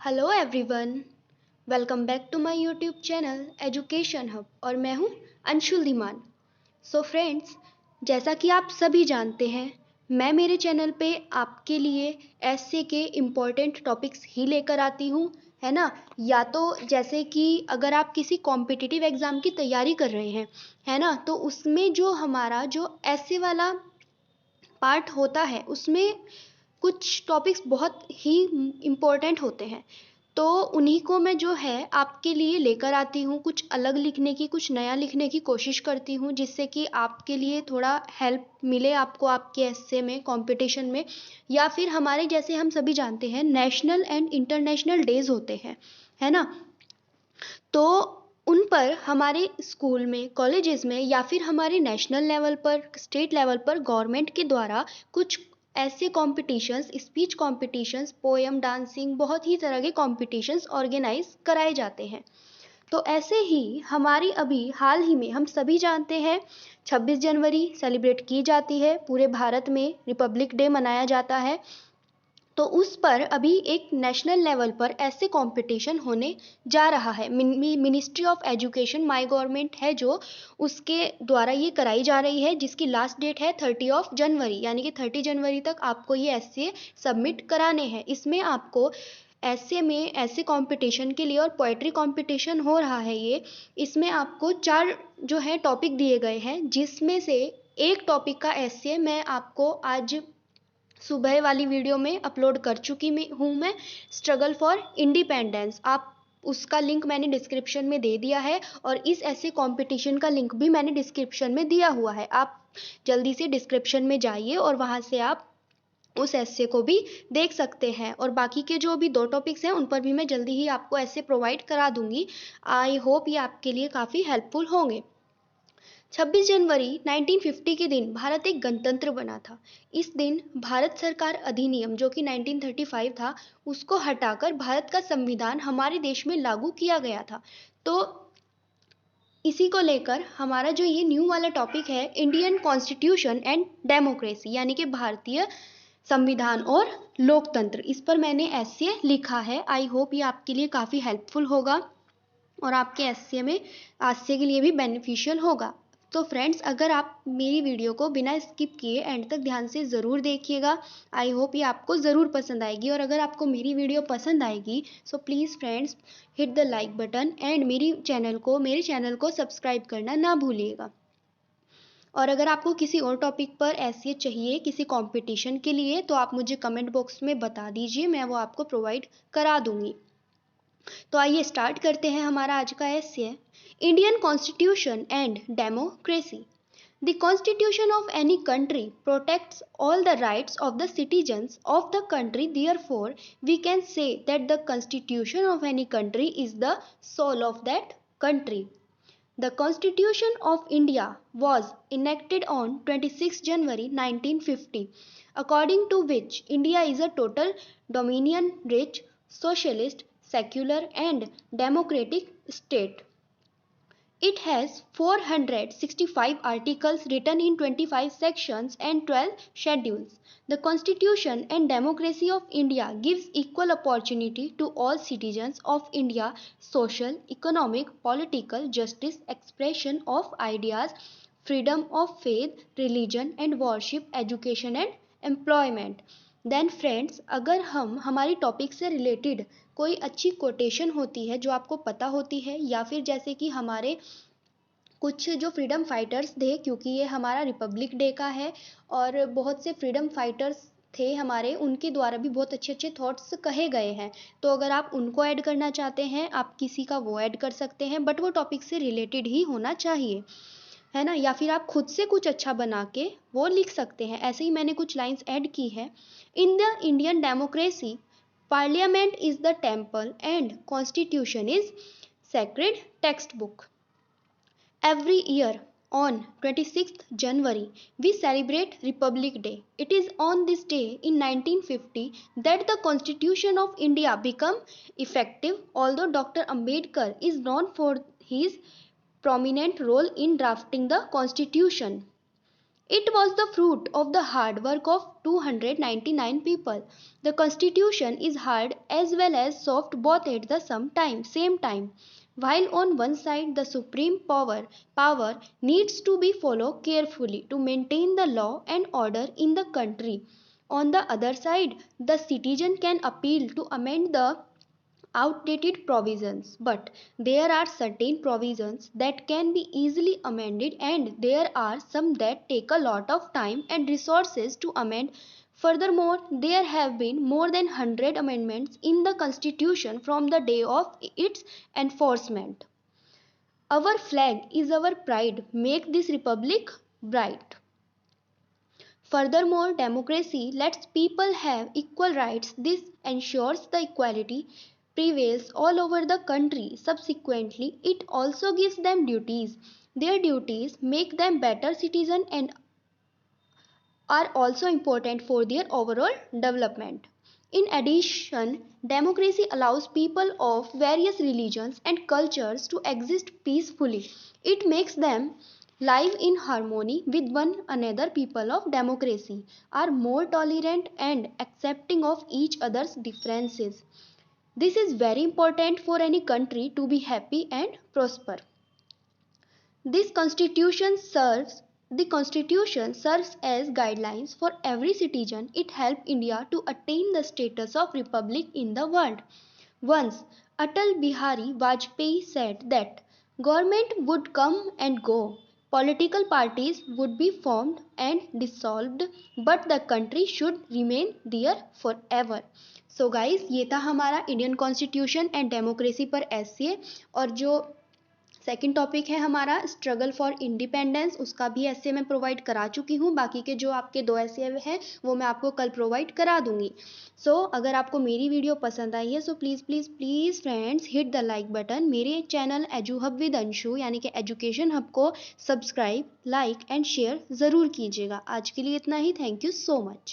Hello everyone, welcome back to my YouTube channel education hub और मैं हूं Anshul Dhiman. So friends, जैसा कि आप सभी जानते हैं, मैं मेरे चैनल पे आपके लिए ऐसे के इम्पोर्टेंट टॉपिक्स ही लेकर आती हूं, है ना। या तो जैसे कि अगर आप किसी कॉम्पिटिटिव एग्ज़ाम की तैयारी कर रहे हैं, है ना, तो उसमें जो हमारा जो ऐसे वाला पार्ट होता है उसमें कुछ टॉपिक्स बहुत ही इम्पोर्टेंट होते हैं। तो उन्हीं को मैं जो है आपके लिए लेकर आती हूँ, कुछ अलग लिखने की, कुछ नया लिखने की कोशिश करती हूँ, जिससे कि आपके लिए थोड़ा हेल्प मिले आपको आपके एस्से में, कंपटीशन में। या फिर हमारे जैसे हम सभी जानते हैं नेशनल एंड इंटरनेशनल डेज होते हैं, है ना। तो उन पर हमारे स्कूल में, कॉलेजेस में या फिर हमारे नेशनल लेवल पर, स्टेट लेवल पर गवर्नमेंट के द्वारा कुछ ऐसे competitions, speech competitions, poem, dancing, बहुत ही तरह के कॉम्पिटिशन्स ऑर्गेनाइज कराए जाते हैं। तो ऐसे ही हमारी अभी हाल ही में हम सभी जानते हैं 26 जनवरी सेलिब्रेट की जाती है, पूरे भारत में रिपब्लिक डे मनाया जाता है। तो उस पर अभी एक नेशनल लेवल पर ऐसे कंपटीशन होने जा रहा है। Ministry of education, my government है जो, उसके द्वारा ये कराई जा रही है, जिसकी लास्ट डेट है 30 जनवरी, यानी कि 30 जनवरी तक आपको ये ऐसे सबमिट कराने हैं। इसमें आपको ऐसे में, ऐसे कंपटीशन के लिए, और पोएट्री कंपटीशन हो रहा है ये, इसमें आपको 4 जो है टॉपिक दिए गए हैं, जिसमें से एक टॉपिक का ऐसे मैं आपको आज सुबह वाली वीडियो में अपलोड कर चुकी हूँ मैं, स्ट्रगल फॉर इंडिपेंडेंस। आप उसका लिंक मैंने डिस्क्रिप्शन में दे दिया है, और इस ऐसे कंपटीशन का लिंक भी मैंने डिस्क्रिप्शन में दिया हुआ है। आप जल्दी से डिस्क्रिप्शन में जाइए और वहाँ से आप उस ऐसे को भी देख सकते हैं। और बाकी के जो अभी 2 टॉपिक्स हैं उन पर भी मैं जल्दी ही आपको ऐसे प्रोवाइड करा दूंगी। आई होप ये आपके लिए काफ़ी हेल्पफुल होंगे। 26 जनवरी 1950 के दिन भारत एक गणतंत्र बना था। इस दिन भारत सरकार अधिनियम, जो कि 1935 था, उसको हटाकर भारत का संविधान हमारे देश में लागू किया गया था। तो इसी को लेकर हमारा जो ये न्यू वाला टॉपिक है, इंडियन कॉन्स्टिट्यूशन एंड डेमोक्रेसी, यानी कि भारतीय संविधान और लोकतंत्र, इस पर मैंने ऐसे लिखा है। आई होप ये आपके लिए काफ़ी हेल्पफुल होगा और आपके एससीए में आजसे के लिए भी बेनिफिशियल होगा। तो फ्रेंड्स, अगर आप मेरी वीडियो को बिना स्किप किए एंड तक ध्यान से ज़रूर देखिएगा। आई होप ये आपको ज़रूर पसंद आएगी। और अगर आपको मेरी वीडियो पसंद आएगी, so please friends, hit the like button and मेरे चैनल को सब्सक्राइब करना ना भूलिएगा। और अगर आपको किसी और टॉपिक पर ऐसे चाहिए, किसी कंपटीशन के लिए, तो आप मुझे कमेंट बॉक्स में बता दीजिए, मैं वो आपको प्रोवाइड करा दूंगी। तो आइए स्टार्ट करते हैं हमारा आज का essay, Indian constitution and democracy. The constitution of any country protects all the rights of the citizens of the country. Therefore, we can say that the constitution of any country is the soul of that country. The Constitution of India was enacted on 26 January 1950, according to which India is a total dominion-rich, socialist, secular and democratic state. It has 465 articles written in 25 sections and 12 schedules. The Constitution and democracy of India gives equal opportunity to all citizens of India, social, economic, political, justice, expression of ideas, freedom of faith, religion and worship, education and employment. Then friends, अगर हम हमारी topic से related कोई अच्छी quotation होती है जो आपको पता होती है, या फिर जैसे कि हमारे कुछ जो फ्रीडम फाइटर्स थे, क्योंकि ये हमारा रिपब्लिक डे का है और बहुत से फ्रीडम फाइटर्स थे हमारे, उनके द्वारा भी बहुत अच्छे अच्छे थॉट्स कहे गए हैं। तो अगर आप उनको ऐड करना चाहते हैं, आप किसी का वो ऐड कर सकते हैं, बट वो टॉपिक से रिलेटेड ही होना चाहिए, है ना। या फिर आप खुद से कुछ अच्छा बना के वो लिख सकते हैं। ऐसे ही मैंने कुछ लाइंस ऐड की है। In the Indian democracy, parliament is the temple and constitution is sacred textbook. Every year on 26th January, we celebrate Republic Day. It is on this day in 1950 that the Constitution of India became effective, although Dr. Ambedkar is known for his prominent role in drafting the Constitution. It was the fruit of the hard work of 299 people. The constitution is hard as well as soft both at the same time. While on one side the supreme power needs to be followed carefully to maintain the law and order in the country. On the other side, the citizen can appeal to amend the outdated provisions, but there are certain provisions that can be easily amended, and there are some that take a lot of time and resources to amend. Furthermore, there have been more than 100 amendments in the Constitution from the day of its enforcement. Our flag is our pride. Make this republic bright. Furthermore, democracy lets people have equal rights. This ensures the equality prevails all over the country. Subsequently, it also gives them duties. Their duties make them better citizens and are also important for their overall development. In addition, democracy allows people of various religions and cultures to exist peacefully. It makes them live in harmony with one another. People of democracy are more tolerant and accepting of each other's differences. This is very important for any country to be happy and prosper. This constitution serves The constitution serves as guidelines for every citizen. It helped India to attain the status of republic in the world. Once Atal Bihari Vajpayee said that government would come and go, political parties would be formed and dissolved, but the country should remain there forever. So guys, ये था हमारा Indian constitution and democracy पर S A. और जो second topic है हमारा struggle for independence, उसका भी ऐसे मैं प्रोवाइड करा चुकी हूँ। बाकी के जो आपके दो ऐसे हैं वो मैं आपको कल प्रोवाइड करा दूंगी। अगर आपको मेरी वीडियो पसंद आई है please please please friends hit the like button. मेरे channel Edu Hub with Anshu यानी कि एजुकेशन हब को सब्सक्राइब, लाइक एंड शेयर ज़रूर कीजिएगा। आज के लिए इतना ही। Thank you so much.